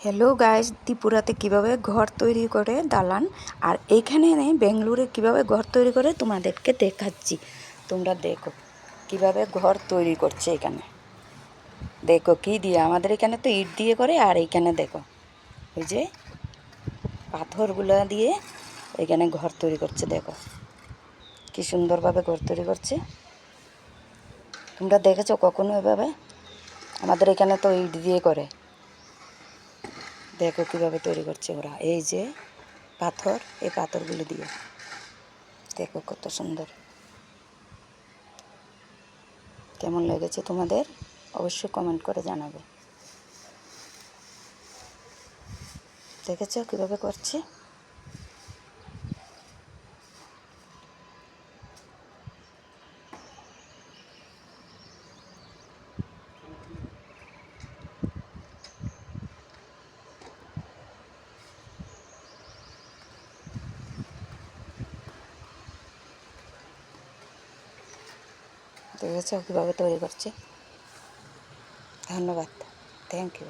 Hello guys, ত্রিপুরাতে কিভাবে ঘর তৈরি করে দালান, আর এইখানে বেঙ্গালুরে কিভাবে ঘর তৈরি করে তোমাদেরকে দেখাচ্ছি। তোমরা দেখো কিভাবে ঘর তৈরি করছে। এখানে দেখো কি দিয়ে, আমাদের এখানে তো ইট দিয়ে করে, আর এইখানে দেখো ওই যে পাথরগুলো দিয়ে এখানে ঘর তৈরি করছে। দেখো কি সুন্দরভাবে ঘর তৈরি করছে। তোমরা দেখেছো কখনো এভাবে? আমাদের এখানে তো ইট দিয়ে করে। দেখো কীভাবে তৈরি করছে ওরা। এই যে পাথর, এই পাথরগুলো দিয়ে দেখো কত সুন্দর। কেমন লেগেছে তোমাদের অবশ্যই কমেন্ট করে জানাবে। দেখেছো কীভাবে করছে? দেখেছো কীভাবে তৈরি করছে। ধন্যবাদ, থ্যাংক ইউ।